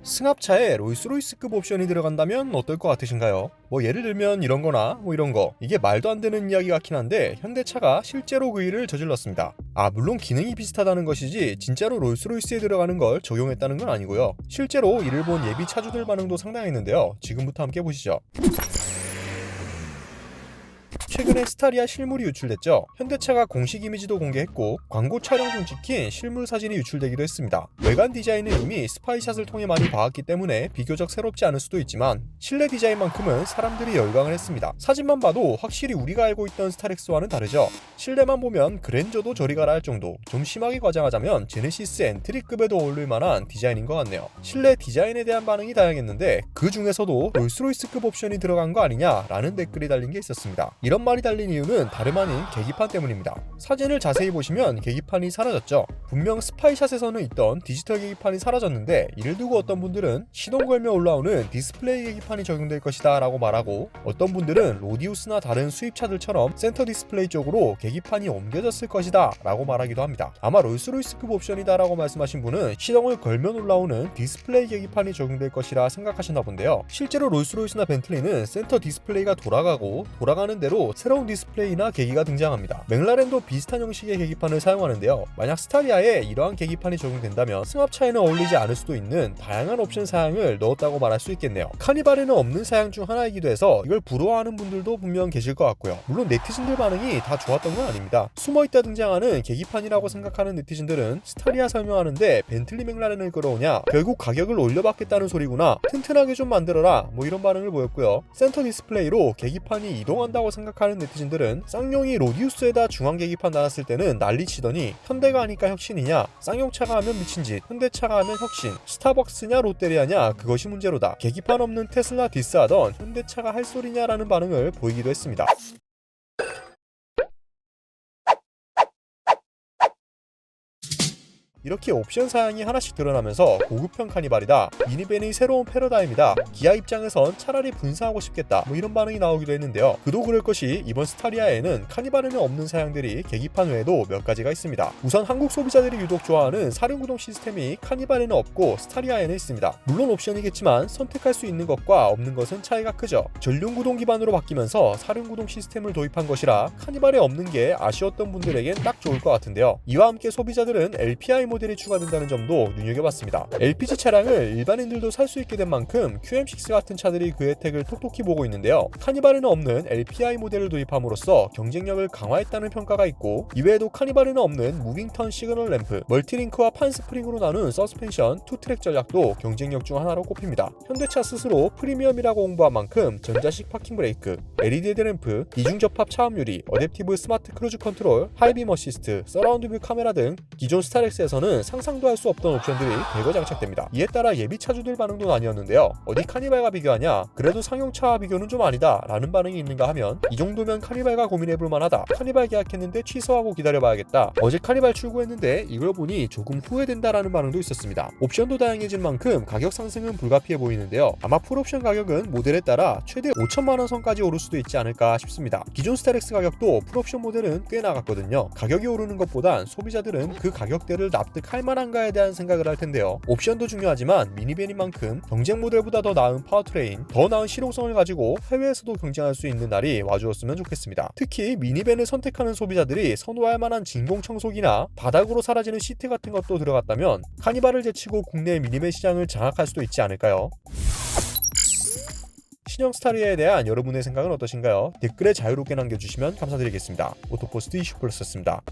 승합차에 롤스로이스급 옵션이 들어간다면 어떨 것 같으신가요? 예를 들면 이런 거나 이런 거. 이게 말도 안 되는 이야기 같긴 한데 현대차가 실제로 그 일을 저질렀습니다. 물론 기능이 비슷하다는 것이지 진짜로 롤스로이스에 들어가는 걸 적용했다는 건 아니고요. 실제로 이를 본 예비 차주들 반응도 상당했는데요. 지금부터 함께 보시죠. 최근에 스타리아 실물이 유출됐죠. 현대차가 공식 이미지도 공개했고 광고 촬영 중 찍힌 실물 사진이 유출되기도 했습니다. 외관 디자인은 이미 스파이샷을 통해 많이 봐왔기 때문에 비교적 새롭지 않을 수도 있지만 실내 디자인만큼은 사람들이 열광을 했습니다. 사진만 봐도 확실히 우리가 알고 있던 스타렉스와는 다르죠. 실내만 보면 그랜저도 저리 가라 할 정도, 좀 심하게 과장하자면 제네시스 엔트리급에도 어울릴 만한 디자인인 것 같네요. 실내 디자인에 대한 반응이 다양했는데 그 중에서도 롤스로이스급 옵션이 들어간 거 아니냐라는 댓글이 달린 게 있었습니다. 이런 말이 달린 이유는 다름 아닌 계기판 때문입니다. 사진을 자세히 보시면 계기판이 사라졌죠. 분명 스파이샷에서는 있던 디지털 계기판이 사라졌는데 이를 두고 어떤 분들은 시동 걸며 올라오는 디스플레이 계기판이 적용될 것이다 라고 말하고, 어떤 분들은 로디우스나 다른 수입차들처럼 센터 디스플레이 쪽으로 계기판이 옮겨졌을 것이다 라고 말하기도 합니다. 아마 롤스로이스급 옵션이다 라고 말씀하신 분은 시동을 걸면 올라오는 디스플레이 계기판이 적용될 것이라 생각하셨나 본데요. 실제로 롤스로이스나 벤틀리는 센터 디스플레이가 돌아가고 돌아가는 대로 새로운 디스플레이나 계기가 등장합니다. 맥라렌도 비슷한 형식의 계기판을 사용하는데요. 만약 스타리아에 이러한 계기판이 적용된다면 승합차에는 어울리지 않을 수도 있는 다양한 옵션 사양을 넣었다고 말할 수 있겠네요. 카니발에는 없는 사양 중 하나이기도 해서 이걸 부러워하는 분들도 분명 계실 것 같고요. 물론 네티즌들 반응이 다 좋았던 건 아닙니다. 숨어있다 등장하는 계기판이라고 생각하는 네티즌들은 스타리아 설명하는데 벤틀리 맥라렌을 끌어오냐, 결국 가격을 올려받겠다는 소리구나, 튼튼하게 좀 만들어라, 이런 반응을 보였고요. 센터 디스플레이로 계기판이 이동한다고 생각하는 네티즌들은 쌍용이 로디우스에다 중앙 계기판 달았을 때는 난리치더니 현대가 하니까 혁신이냐, 쌍용차가 하면 미친짓, 현대차가 하면 혁신, 스타벅스냐 롯데리아냐 그것이 문제로다, 계기판 없는 테슬라 디스하던 현대차가 할 소리냐라는 반응을 보이기도 했습니다. 이렇게 옵션 사양이 하나씩 드러나면서 고급형 카니발이다, 미니밴의 새로운 패러다임이다, 기아 입장에선 차라리 분사하고 싶겠다, 이런 반응이 나오기도 했는데요. 그도 그럴 것이 이번 스타리아에는 카니발에는 없는 사양들이 계기판 외에도 몇 가지가 있습니다. 우선 한국 소비자들이 유독 좋아하는 사륜구동 시스템이 카니발에는 없고 스타리아에는 있습니다. 물론 옵션이겠지만 선택할 수 있는 것과 없는 것은 차이가 크죠. 전륜구동 기반으로 바뀌면서 사륜구동 시스템을 도입한 것이라 카니발에 없는 게 아쉬웠던 분들에겐 딱 좋을 것 같은데요. 이와 함께 소비자들은 LPI 모델이 추가된다는 점도 눈여겨봤습니다. LPG 차량을 일반인들도 살 수 있게 된 만큼 QM6 같은 차들이 그 혜택을 톡톡히 보고 있는데요. 카니발에는 없는 LPI 모델을 도입함으로써 경쟁력을 강화했다는 평가가 있고, 이외에도 카니발에는 없는 무빙턴 시그널 램프, 멀티링크와 판스프링으로 나눈 서스펜션, 투트랙 전략도 경쟁력 중 하나로 꼽힙니다. 현대차 스스로 프리미엄이라고 홍보한 만큼 전자식 파킹 브레이크, LED 헤드램프, 이중 접합 차음유리, 어댑티브 스마트 크루즈 컨트롤, 하이빔 어시스트, 서라운드 뷰 카메라 등 기존 스타렉스에서는 상상도 할 수 없던 옵션들이 대거 장착됩니다. 이에 따라 예비 차주들 반응도 나뉘었는데요. 어디 카니발과 비교하냐, 그래도 상용차와 비교는 좀 아니다 라는 반응이 있는가 하면, 이 정도면 카니발과 고민해볼 만하다, 카니발 계약했는데 취소하고 기다려봐야겠다, 어제 카니발 출고했는데 이걸 보니 조금 후회된다 라는 반응도 있었습니다. 옵션도 다양해진 만큼 가격 상승은 불가피해 보이는데요. 아마 풀옵션 가격은 모델에 따라 최대 5천만원 선까지 오를 수도 있지 않을까 싶습니다. 기존 스타렉스 가격도 풀옵션 모델은 꽤 나갔거든요. 가격이 오르는 것보단 소비자들은 그 가격대를 납득할 만한가에 대한 생각을 할 텐데요. 옵션도 중요하지만 미니밴인 만큼 경쟁 모델보다 더 나은 파워트레인, 더 나은 실용성을 가지고 해외에서도 경쟁할 수 있는 날이 와주었으면 좋겠습니다. 특히 미니밴을 선택하는 소비자들이 선호할 만한 진공 청소기나 바닥으로 사라지는 시트 같은 것도 들어갔다면 카니발을 제치고 국내 미니밴 시장을 장악할 수도 있지 않을까요? 신형 스타리아에 대한 여러분의 생각은 어떠신가요? 댓글에 자유롭게 남겨주시면 감사드리겠습니다. 오토포스트 이슈플러스였습니다.